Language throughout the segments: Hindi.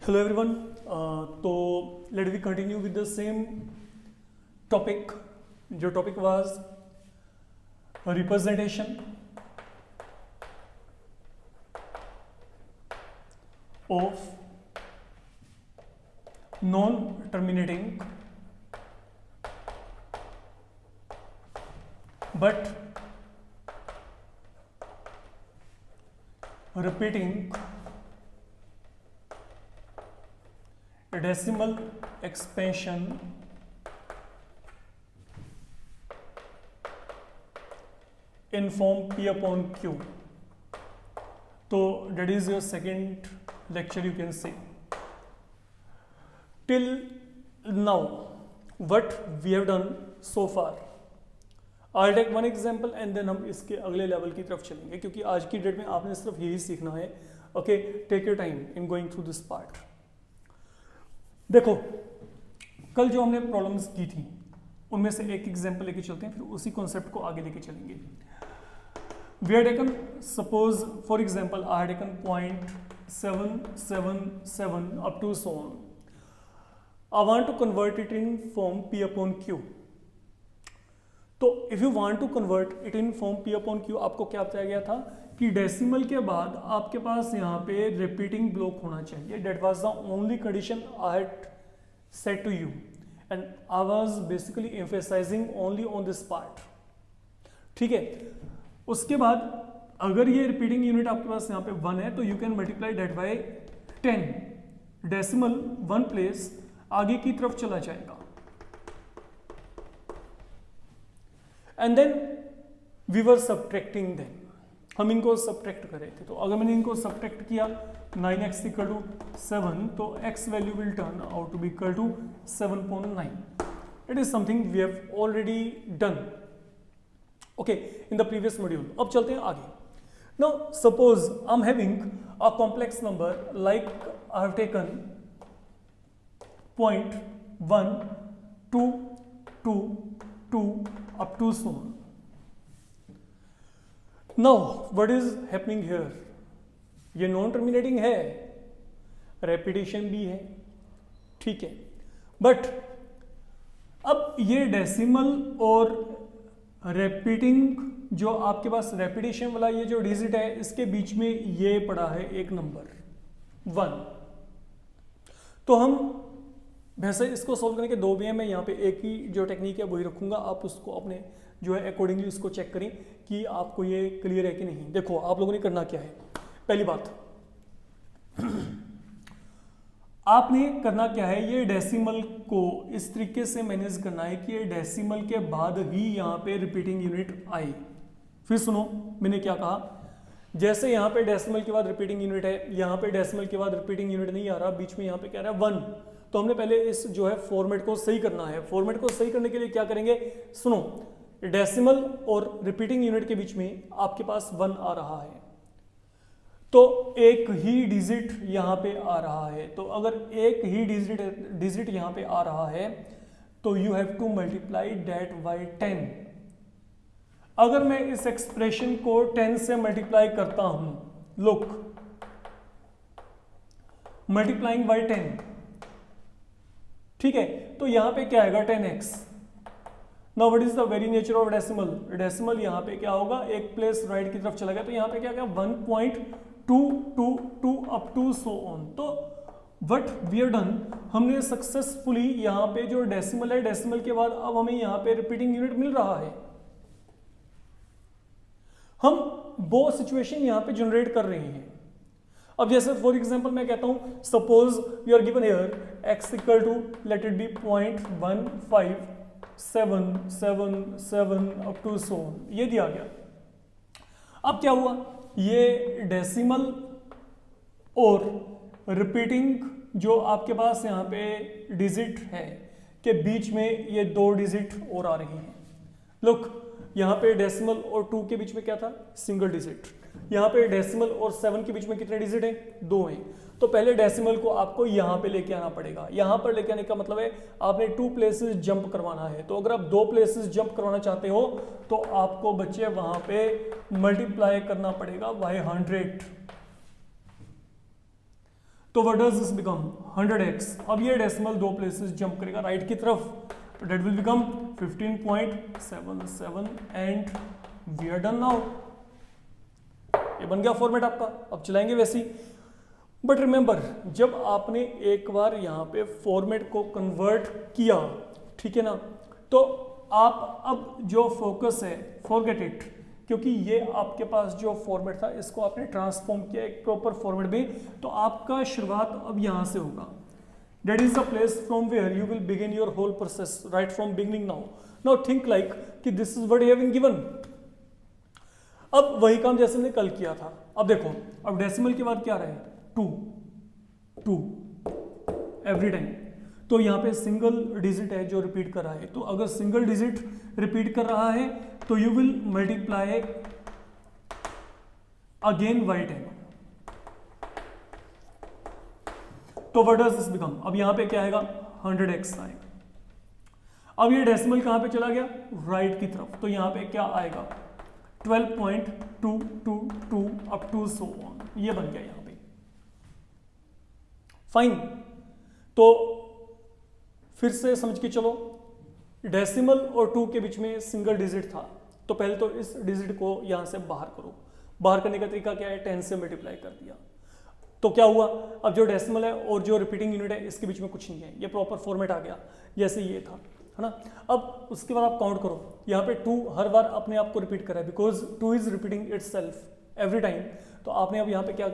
Hello everyone. Let me continue with the same topic. जो topic was representation of non-terminating but repeating decimal expansion in form P upon Q. So that is your second lecture, you can say. Till now what we have done so far, I'll take one example and then हम इसके अगले लेवल की तरफ चलेंगे, क्योंकि आज की डेट में आपने सिर्फ यही सीखना है. Okay, take your time in going through this part. देखो, कल जो हमने प्रॉब्लम्स की थी उनमें से एक एग्जांपल लेके चलते हैं, फिर उसी कॉन्सेप्ट को आगे लेके चलेंगे. We have taken, suppose for example I have taken 0.777 up to so on. I want to convert it in form P upon Q. तो if you want to convert it in form P upon Q, आपको क्या बताया गया था कि डेसिमल के बाद आपके पास यहाँ पे रिपीटिंग ब्लॉक होना चाहिए. That was the only condition I had set to you and I was basically emphasizing only on this part. ठीक है, उसके बाद अगर ये रिपीटिंग यूनिट आपके पास यहाँ पे 1 है तो you can multiply that by 10. Decimal 1 place आगे की तरफ चला जाएगा and then we were subtracting them. हम इनको सबट्रैक्ट कर रहे थे. तो अगर मैंने इनको सबट्रैक्ट किया 9x इक्वल टू 7, तो x value will turn out to be equal to 7.9. It is something we have already done okay in the previous module. अब चलते हैं आगे. Now suppose I am having a complex number like I have taken 0.1 2 2 2 up to so on. Now what is happening here? ये नॉन टर्मिनेटिंग है, रेपिटेशन भी है, ठीक है, बट अब ये डेसिमल और रेपिटिंग जो आपके पास रेपिटेशन वाला ये जो डिजिट है इसके बीच में ये पड़ा है एक नंबर 1. तो हम वैसे इसको सॉल्व करने के दो वे हैं. मैं यहाँ पे एक ही जो टेक्निक है वही रखूंगा, आप उसको अपने जो है अकॉर्डिंगली इसको चेक करें कि आपको ये क्लियर है कि नहीं. देखो आप लोगों ने करना क्या है. पहली बात आपने करना क्या है, ये डेसिमल को इस तरीके से मैनेज करना है कि ये डेसिमल के बाद ही यहाँ पे रिपीटिंग यूनिट आए. फिर सुनो मैंने क्या कहा, जैसे यहाँ पे डेसिमल के बाद रिपीटिंग यूनिट है, यहाँ पे डेसिमल के बाद रिपीटिंग यूनिट नहीं आ रहा, बीच में यहाँ पे क्या रहा है 1. तो हमने पहले इस जो है फॉर्मेट को सही करना है. फॉर्मेट को सही करने के लिए क्या करेंगे, सुनो, डेसिमल और रिपीटिंग यूनिट के बीच में आपके पास 1 आ रहा है, तो एक ही डिजिट यहाँ पे आ रहा है. तो अगर एक ही डिजिट यहाँ पे आ रहा है तो you have to multiply that by 10. अगर मैं इस एक्सप्रेशन को 10 से मल्टीप्लाई करता हूं, लुक, मल्टीप्लाइंग बाय 10, ठीक है, तो यहां पे क्या आएगा 10x. Now what is the very nature of decimal. Decimal यहां पे क्या होगा, एक प्लेस राइट की तरफ चला गया, तो यहां पे क्या गया 1.222 अप टू सो ऑन. तो व्हाट वी हैव डन, हमने सक्सेसफुली यहां पे जो डेसिमल है, डेसिमल के बाद अब हमें यहां पे रिपीटिंग यूनिट मिल रहा है. हम वो सिचुएशन यहां पे जनरेट कर रहे हैं. अब जैसे फॉर एग्जांपल मैं कहता हूं, suppose you are given here x equal to let it be 0.1577 up to so on, ये दिया गया. अब क्या हुआ, ये डेसिमल और रिपीटिंग जो आपके पास यहाँ पे डिजिट है के बीच में ये 2 डिजिट और आ रही हैं. लुक, यहाँ पे डेसिमल और 2 के बीच में क्या था, सिंगल डिजिट. यहाँ पे डेसिमल और 7 के बीच में कितने डिजिट हैं, 2 हैं. तो पहले डेसिमल को आपको यहाँ पे लेके आना पड़ेगा. यहाँ पर लेके आने का मतलब है आपने 2 प्लेसेस जंप करवाना है. तो अगर आप 2 प्लेसेस जंप करवाना चाहते हो तो आपको बच्चे वहां पे मल्टीप्लाई करना पड़ेगा बाय 100. तो तो what does this become 100x। अब ये डेसिमल दो प्लेसेस जंप करेगा राइट की तरफ, तो that will become 15.77 and we are done now. ये बन गया फॉर्मेट आपका, अब चलाएंगे वैसे ही। बट रिमेंबर, जब आपने एक बार यहाँ पे फॉर्मेट को कन्वर्ट किया, ठीक है ना, तो आप अब जो फोकस है फॉरगेट इट, क्योंकि ये आपके पास जो फॉर्मेट था इसको आपने ट्रांसफॉर्म किया एक प्रॉपर फॉर्मेट में, तो आपका शुरुआत अब यहाँ से होगा। That is the place from where you will begin your whole process right from beginning now. Now think like कि this is what you have been given. अब वही काम जैसे हमने कल किया था। अब देखो, अब डेसिमल के बाद क्या रहे, 2 एवरी टाइम, तो यहाँ पे सिंगल डिजिट है जो रिपीट कर रहा है, तो अगर सिंगल डिजिट रिपीट कर रहा है तो you will multiply again by 10। तो व्हाट डज दिस बिकम, अब यहाँ पे क्या आएगा 100x आएगा। अब ये डेसिमल कहाँ पे चला गया, राइट की तरफ, तो यहाँ पे क्या आएगा 12.222 अप टू सो ऑन, ये बन गया यहाँ पे। फाइन, तो फिर से समझ के चलो, डेसिमल और 2 के बीच में सिंगल डिजिट था, तो पहले तो इस डिजिट को यहां से बाहर करो। बाहर करने का तरीका क्या है, 10 से मल्टीप्लाई कर दिया, तो क्या हुआ, अब जो डेसिमल है और जो रिपीटिंग यूनिट है इसके बीच में कुछ नहीं है, ये प्रॉपर फॉर्मेट आ गया जैसे ये था, है ना। अब उसके बाद आप काउंट करो, यहाँ पे 2 हर बार अपने आप को रिपीट करा है, because 2 is repeating itself every time. तो आपने अब यहाँ पे क्या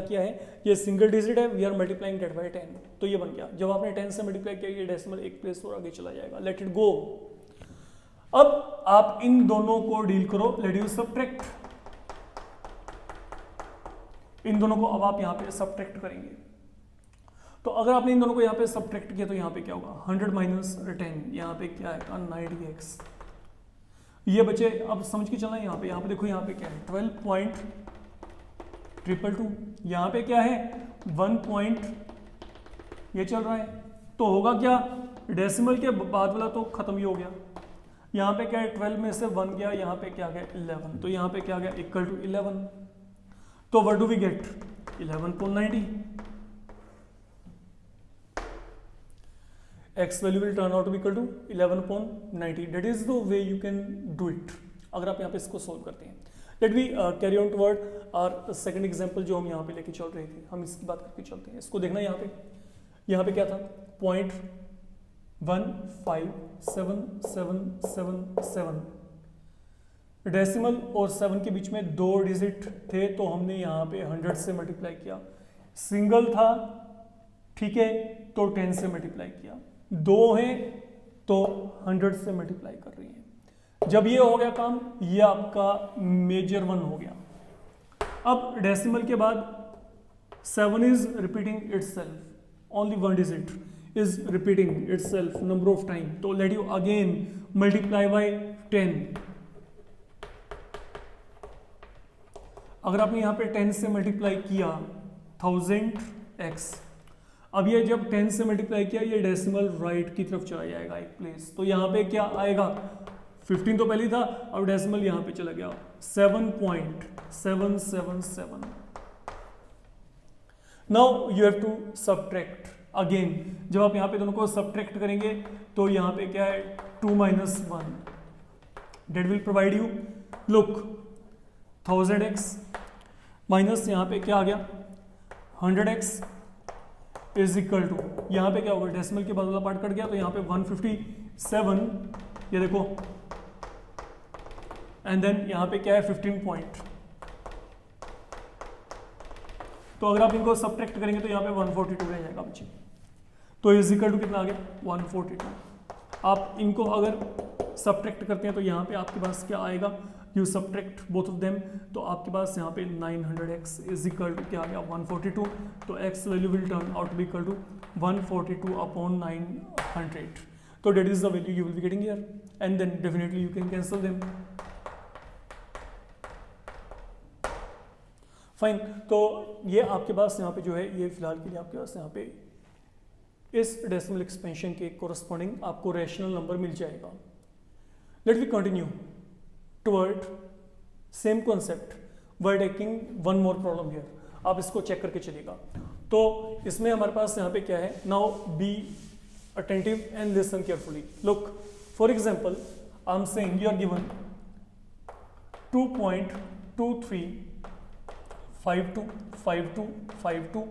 किया है, ये सिंगल डिजिट है, we are multiplying that by 10, तो ये बन गया। जब आपने 10 से मल्टीप्लाई किया, ये डेसिमल एक प्लेस और आगे चला जाएगा, लेट इट गो। अब आप इन दोनों को डील करो, लेट यू सब्ट्रैक्ट, इन दोनों को अब आप यहाँ पे सब्ट्रैक्ट करेंगे। तो अगर आपने इन दोनों को यहाँ पे सब्ट्रैक्ट किया तो यहाँ पे क्या होगा, 100 माइनस 10, यहाँ पे क्या है 90x, ये बचे। अब समझ के चलना, यहाँ पे देखो, यहाँ पे क्या है 12.222, यहाँ पे क्या है 1 ये चल रहा है, तो होगा क्या, डेसिमल के बाद वाला तो खत्म ही हो गया। यहाँ पे क्या है 12 में से 1 गया, यहाँ पे क्या गया 11, तो यहाँ पे क्या गया इक्वल टू 11, तो what do we get 11.90। x value will turn out to be equal to 11.90. That is the way you can do it, अगर आप यहाँ पे इसको सोल्व करते हैं। Let we carry on toward our second example जो हम यहाँ पे लेके चल रहे थे, हम इसकी बात करके चलते हैं। इसको देखना, यहाँ पे क्या था 0.15777, डेसिमल और 7 के बीच में 2 डिजिट थे, तो हमने यहाँ पे 100 से मल्टीप्लाई किया। सिंगल था, ठीक है, तो 10 से मल्टीप्लाई किया। 2 है तो 100 से मल्टीप्लाई कर रही है। जब ये हो गया काम, ये आपका मेजर 1 हो गया। अब डेसिमल के बाद 7 is repeating itself, only 1 digit is repeating itself number of time, तो let you again multiply by 10। अगर आपने यहाँ पे 10 से मल्टीप्लाई किया 1000x, अब ये जब 10 से मल्टीप्लाई किया, ये डेसिमल राइट की तरफ चला जाएगा एक प्लेस, तो यहाँ पे क्या आएगा 15 तो पहले ही था, अब डेसिमल यहाँ पे चला गया 7.777। Now you have to subtract again. जब आप यहाँ पे दोनों को सब्ट्रैक्ट करेंगे तो यहाँ पे क्या है 2 - 1, that will provide you, look 1000x minus यहाँ पे क्या आ गया 100x इज इक्वल टू, यहाँ पे क्या होगा, डेसिमल के बाद वाला पार्ट कट गया, तो यहाँ पे 157, ये देखो, एंड देन यहाँ पे क्या है 15 पॉइंट। तो अगर आप इनको सब्ट्रैक्ट करेंगे तो यहाँ पे 142 रह जाएगा बच्चे, तो इज इक्वल टू कितना आ गया 142। आप इनको अगर सब्ट्रैक्ट करते हैं तो यहाँ पे आपके पास क्या आएगा, you subtract both of them, तो आपके पास यहाँ पे 900x इज इक्वल टू क्या आ गया 142, तो x value will turn out to be equal to 142 upon 900, तो that is the value you will be getting here, and then definitely you can cancel them. Fine, तो ये आपके पास यहाँ पे जो है, ये फिलहाल के लिए आपके पास यहाँ पे इस डेसिमल एक्सपेंशन के कोरस्पॉन्डिंग आपको रैशनल नंबर मिल जाएगा। Let we continue toward same concept by taking one more problem here. आप इसको चेक करके चलिएगा। तो इसमें हमारे पास यहाँ पे क्या है, now be attentive and listen carefully. Look, for example I am saying you are given 2.235252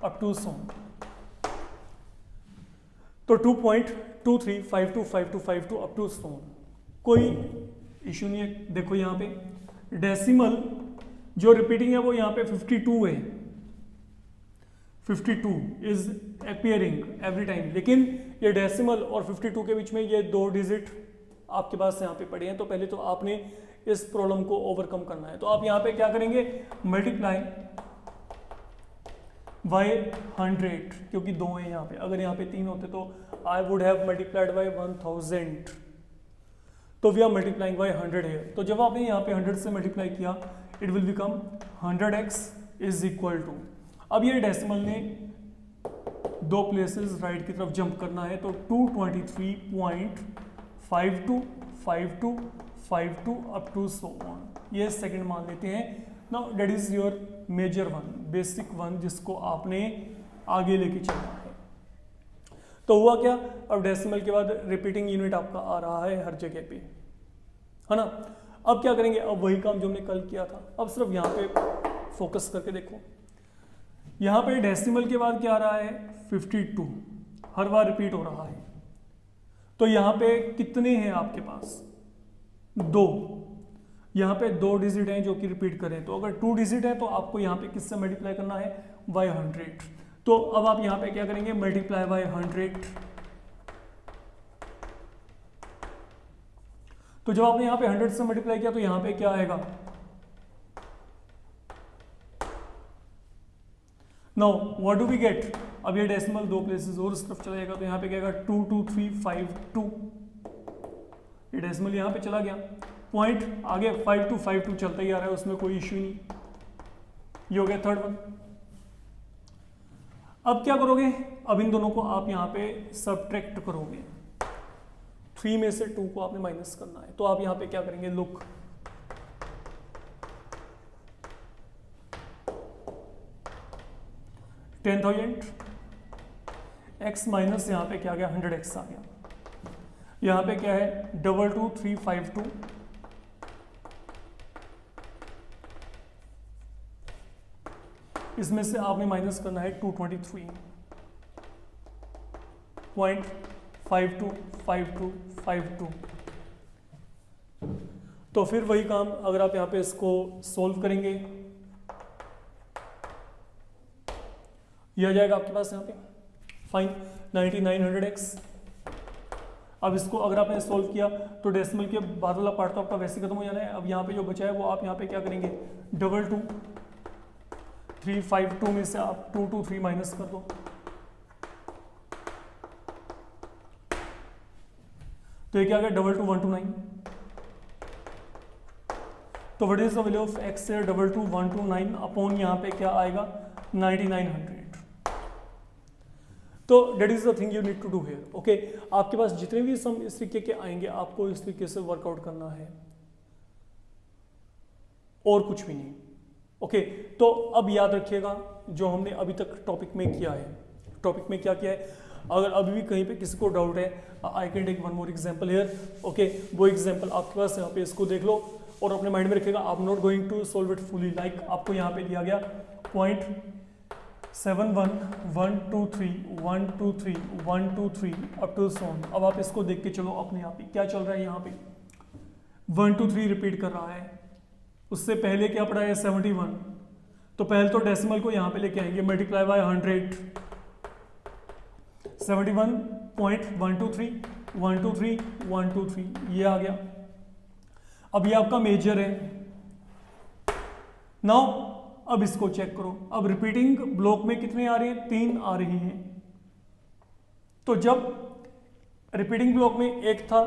up to so. तो 2.235252 अप टू सो, कोई इशू नहीं है. देखो यहाँ पे डेसिमल जो रिपीटिंग है वो यहाँ पे 52 है, 52 इज अपीयरिंग एवरी टाइम. लेकिन ये डेसिमल और 52 के बीच में ये 2 डिजिट आपके पास यहाँ पे पड़े हैं. तो पहले तो आपने इस प्रॉब्लम को ओवरकम करना है. तो आप यहाँ पे क्या करेंगे, मल्टीप्लाई बाय 100, क्योंकि 2 है यहाँ पे. अगर यहाँ पे 3 होते तो I would have multiplied by 1000. तो वी आर मल्टीप्लाइंग बाय 100 है. तो जब आपने यहाँ पे 100 से मल्टीप्लाई किया, it will become 100x is equal to. अब ये डेसिमल ने 2 प्लेसेस राइट की तरफ जंप करना है. तो 223.525252 अप टू सो ऑन, ये सेकंड मान लेते हैं. Now that is your major one, basic one, जिसको आपने आगे लेके चलना है. तो हुआ क्या, अब डेसिमल के बाद रिपीटिंग यूनिट आपका आ रहा है हर जगह पे, है ना. अब क्या करेंगे, अब वही काम जो हमने कल किया था. अब सिर्फ यहाँ पे फोकस करके देखो, यहाँ पे डेसिमल के बाद क्या आ रहा है, 52 हर बार रिपीट हो रहा है. तो यहाँ पे कितने हैं आपके पास, 2. यहाँ पे 2 डिजिट हैं जो कि रिपीट करें. तो अगर 2 डिजिट है तो आपको यहाँ पे किससे मल्टीप्लाई करना है, बाय 100. तो अब आप यहाँ पे क्या करेंगे, मल्टीप्लाई बाय 100. तो जब आपने यहाँ पे 100 से मल्टीप्लाई किया तो यहाँ पे क्या आएगा, now what do we get. अब ये डेसिमल 2 प्लेसेस और इस तरफ चला जाएगा. तो यहाँ पे क्या आएगा, 22352. ये डेसिमल यहाँ पे चला गया, पॉइंट आगे 5252 चलता ही आ रहा है, उसमें कोई इश्यू नहीं. ये हो गया थर्ड वन. अब क्या करोगे, अब इन दोनों को आप यहाँ पे सबट्रैक्ट करोगे. 3 में से 2 को आपने माइनस करना है. तो आप यहाँ पे क्या करेंगे, लुक, x माइनस यहाँ पे क्या आ गया, 100x आ गया. यहाँ पे क्या है, 22352. इसमें से आपने माइनस करना है 223.525252. तो फिर वही काम, अगर आप यहाँ पे इसको सोल्व करेंगे, ये आ जाएगा आपके पास यहाँ पे फाइन 9900x. अब इसको अगर आपने सोल्व किया तो डेसिमल के बाद वाला पार्ट तो आपका वैसे खत्म हो जाना है. अब यहाँ पे जो बचा है वो आप यहाँ पे क्या करेंगे, 22352 में से आप 223 माइनस कर दो. तो ये क्या आ गया, 22129. तो what is the value of x से 22129 अपॉन यहाँ पे क्या आएगा, 9900. तो that is the thing you need to do here. Okay, आपके पास जितने भी सम इस तरीके के आएंगे आपको इस तरीके से वर्कआउट करना है, और कुछ भी नहीं. ओके, तो अब याद रखिएगा जो हमने अभी तक टॉपिक में किया है. टॉपिक में क्या किया है, अगर अभी भी कहीं पे किसी को डाउट है, I can take one more example here. Okay, वो एग्जांपल आपके पास यहाँ पे, इसको देख लो और अपने माइंड में रखिएगा. आप not going to solve it fully. Like आपको यहाँ पे दिया गया 0.71123123 अप टू सोन. अब आप इसको देख के चलो अपने आप ही क्या चल रहा है. यहाँ पे 1 2 3 रिपीट कर रहा है. उससे पहले क्या पड़ा है, 71. तो पहले तो डेसिमल को यहाँ पे लेके आएंगे, मल्टीप्लाई बाय 100. 71.123 ये आ गया. अब ये आपका मेजर है. नाउ अब इसको चेक करो. अब रिपीटिंग ब्लॉक में कितने आ रहे हैं, 3 आ रही हैं. तो जब रिपीटिंग ब्लॉक में 1 था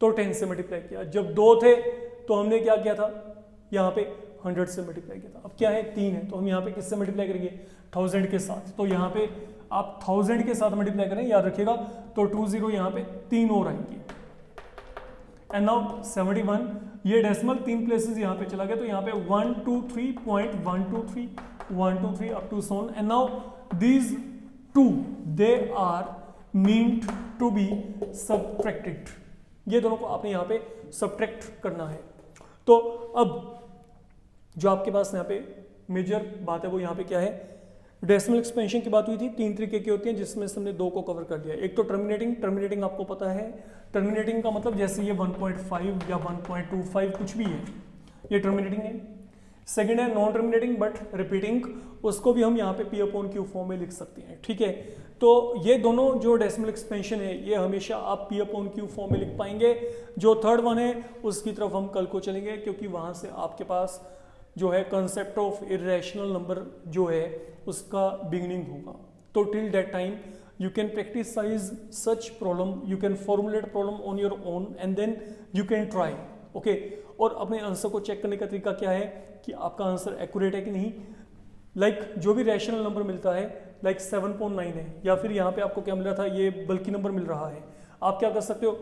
तो 10 से मल्टीप्लाई किया. जब 2 थे तो हमने क्या किया था, यहाँ पे 100 से मल्टीप्लाई किया था. अब क्या है, 3 है, तो हम यहाँ पे किससे मल्टीप्लाई करेंगे, 1000 के साथ. तो यहाँ पे आप 1000 के साथ मल्टीप्लाई करें, याद रखिएगा. तो 20 यहाँ पे 3 और आएंगे. एंड नाउ 71, ये डेसिमल 3 प्लेसेस यहाँ पे चला गया. तो यहाँ पे 123.123 1 2 3 up to so on, and now these two they are meant to be subtracted. ये दोनों को आपने यहाँ पे सब्ट्रैक्ट करना है। तो अब जो आपके पास यहाँ पे मेजर बात है वो यहाँ पे क्या है, डेसिमल एक्सपेंशन की बात हुई थी। तीन तरीके की होती हैं जिसमें से हमने दो को कवर कर लिया। एक तो टर्मिनेटिंग आपको पता है, टर्मिनेटिंग का मतलब जैसे ये 1.5 या 1.25 कुछ भी है, ये टर्मिनेटिंग है। सेकंड है नॉन टर्मिनेटिंग बट रिपीटिंग, उसको भी हम यहाँ पे P/Q फॉर्म में लिख सकते हैं, ठीक है। तो ये दोनों जो डेसिमल एक्सपेंशन है ये हमेशा आप P/Q फॉर्म में लिख पाएंगे। जो थर्ड वन है उसकी तरफ हम कल को चलेंगे, क्योंकि वहां से आपके पास जो है कंसेप्ट ऑफ इरेशनल नंबर जो है उसका बिगिनिंग होगा। तो till that time you can practicize such problem, you can formulate problem on your own and then you can try, okay। और अपने आंसर को चेक करने का तरीका क्या है कि आपका आंसर एक्यूरेट है कि नहीं। लाइक जो भी रैशनल नंबर मिलता है, लाइक 7.9 है, या फिर यहाँ पे आपको क्या मिल रहा था, ये बल्कि नंबर मिल रहा है, आप क्या कर सकते हो,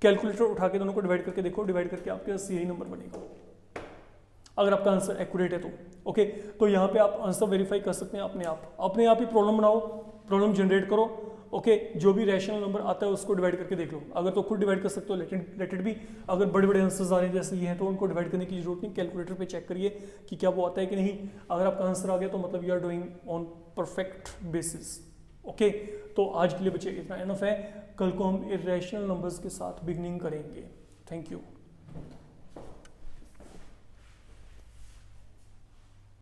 कैलकुलेटर उठा के दोनों को डिवाइड करके देखो, डिवाइड करके आपके पास यही नंबर बनेगा अगर आपका आंसर एक्यूरेट है तो, ओके। तो यहाँ पे आप आंसर वेरीफाई कर सकते हैं अपने आप ही प्रॉब्लम बनाओ, प्रॉब्लम जनरेट करो, ओके। जो भी रैशनल नंबर आता है उसको डिवाइड करके देख लो। अगर तो खुद डिवाइड कर सकते हो लेट इट बी, अगर बड़े बड़े आंसर्स आ रहे हैं जैसे ये हैं तो उनको डिवाइड करने की जरूरत नहीं, कैलकुलेटर पे चेक करिए कि क्या वो आता है कि नहीं। अगर आपका आंसर आ गया तो मतलब you are doing on perfect basis, okay. तो आज के लिए बच्चे इतना एनफ है, कल को हम इरेशनल नंबर्स के साथ बिगनिंग करेंगे। Thank you.